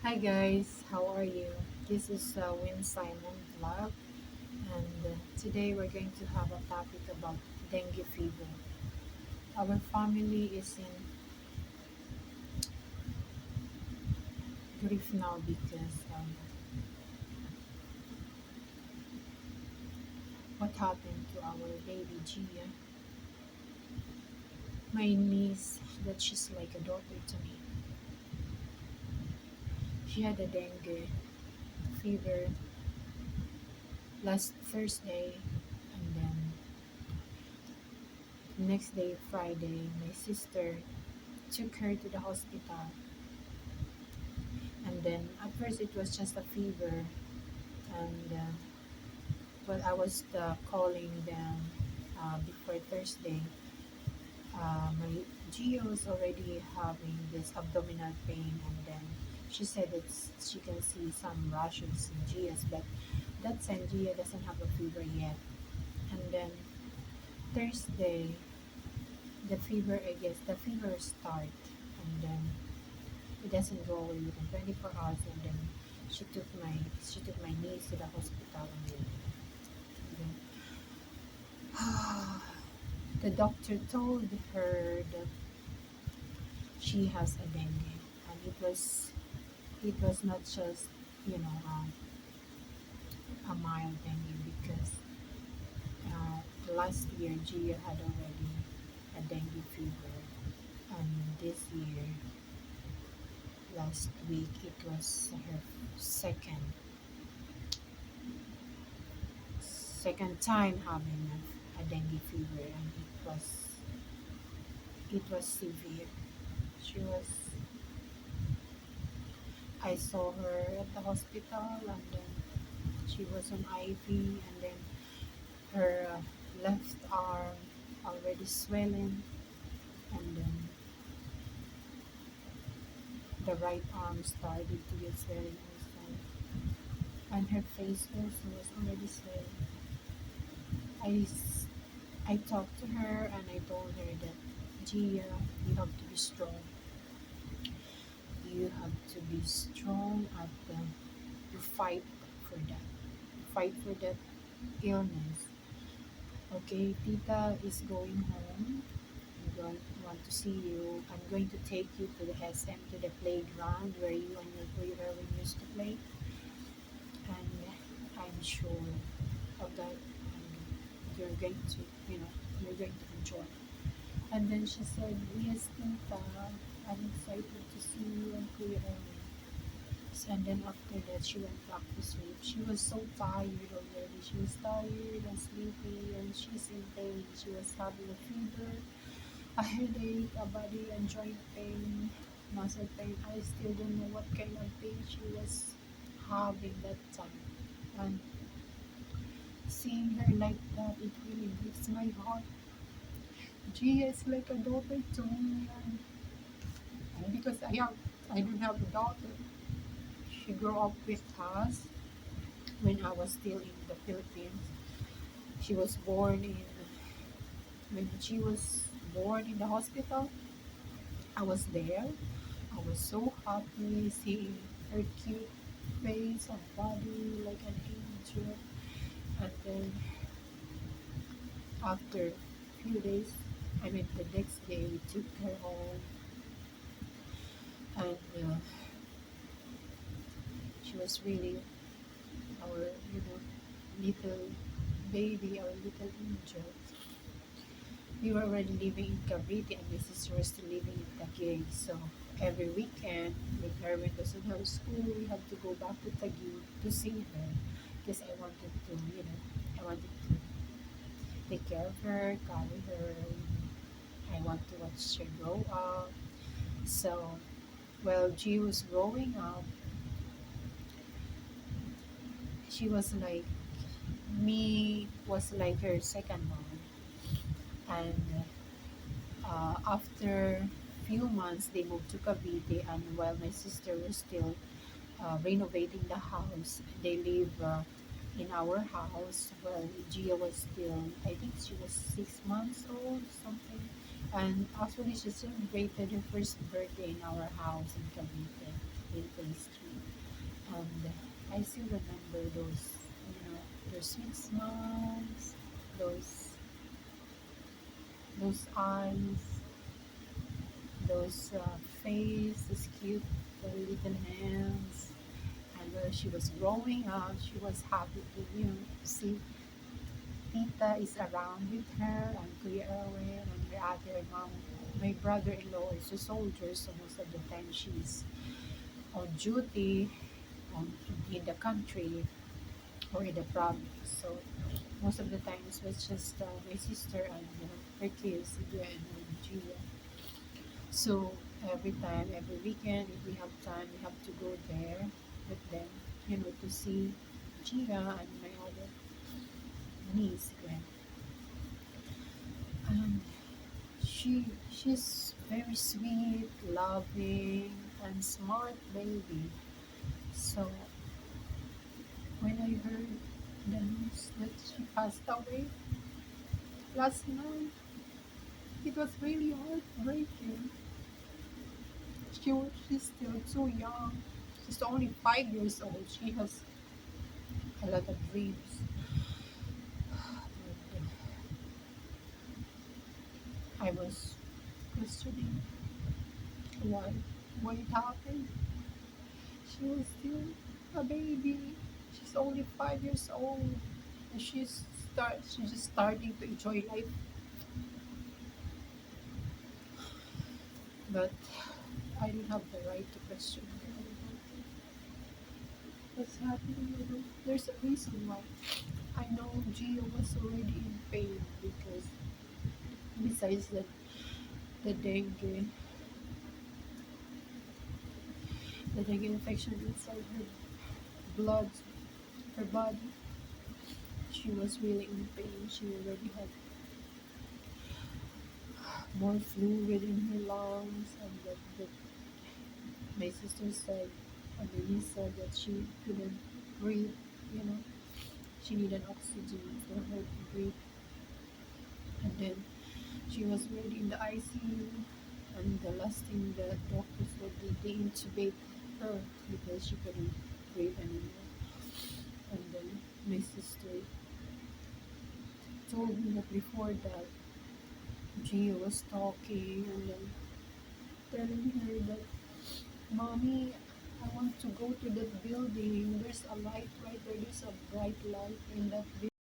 Hi guys, how are you? This is Win Simon vlog, and today we're going to have a topic about dengue fever. Our family is in grief now because what happened to our baby Gia, my niece, that she's like a daughter to me. She had a dengue fever last Thursday, and then next day, Friday, my sister took her to the hospital. And then at first it was just a fever, and but I was calling them before Thursday. My Gio was already having this abdominal pain, and then she said she can see some rashes in Gia's, but that time Gia doesn't have a fever yet. And then Thursday, the fever, I guess, the fever start, and then it doesn't go away within 24 hours, and then she took my niece to the hospital, and then the doctor told her that she has a dengue, and it was not just you know um, a mild dengue because last year Gia had already a dengue fever, and this year last week it was her second time having a dengue fever, and it was severe. She was I saw her at the hospital, and then she was on IV, and then her left arm already swelling, and then the right arm started to get swelling also, and her face also was already swelling. I, s- I talked to her and I told her that, Gia, you have to be strong. You have to be strong at to fight for that. Fight for that illness. Okay, Tita is going home. I'm going to want to see you. I'm going to take you to the SM, to the playground where you and your brother used to play. And I'm sure of that. And you're going to, you're going to enjoy. And then she said, yes, Tita, I'm excited to see you and Kuya Erwin. And then after that, she went back to sleep. She was so tired already. She was tired and sleepy, and she's in pain. She was having a fever, a headache, a body and joint pain, muscle pain. I still don't know what kind of pain she was having that time. And seeing her like that, it really breaks my heart. Gia is like a daughter to me, and because I don't have a daughter. She grew up with us when I was still in the Philippines. She was born in When she was born in the hospital, I was there. I was so happy seeing her cute face and body like an angel. And then after a few days, I mean the next day, we took her home, and she was really our little baby, our little angel. We were already living in Cavite, and my sister was still living in Taguig. So every weekend, when Erwin doesn't have school, we had to go back to Taguig to see her because I wanted to take care of her, carry her. I want to watch her grow up. So while she was growing up, she was like was like her second mom. And after few months, they moved to Cavite, and while my sister was still renovating the house, they live in our house. Well, Gia was still, I think she was 6 months old, something. And actually, she celebrated her first birthday in our house in Cavite, in phase 3. And I still remember those, their sweet smiles, those those eyes, those face, those cute little hands. And when she was growing up, she was happy to, see Tita is around with her, and Kuya Erwin and her other mom. My brother-in-law is a soldier, so most of the time she's on duty in the country or in the province. So most of the time it was just my sister and her kids, Gwen and Gia. So every time, every weekend, if we have time, we have to go there with them, to see Gia and my other niece, Gwen. And she's very sweet, loving, and smart baby. So when I heard the news that she passed away last night, it was really heartbreaking. She's still too young. She's only 5 years old. She has a lot of dreams. And I was questioning why, why it happened. She was still a baby. She's only 5 years old, and she's just starting to enjoy life. But I don't have the right to question her. I don't know what's happening. There's a reason why. I know Gio was already in pain because besides the dengue infection inside her blood, her body, she was really in pain. She already had more fluid in her lungs, and my sister said, and the niece said that she couldn't breathe. You know, she needed oxygen for her to breathe. And then she was already in the ICU, and the last thing the doctor said, they intubate her because she couldn't breathe anymore. And then my sister told me that before that, Gia was talking and then telling her that, Mommy, I want to go to that building. There's a light right there. There's a bright light in that building.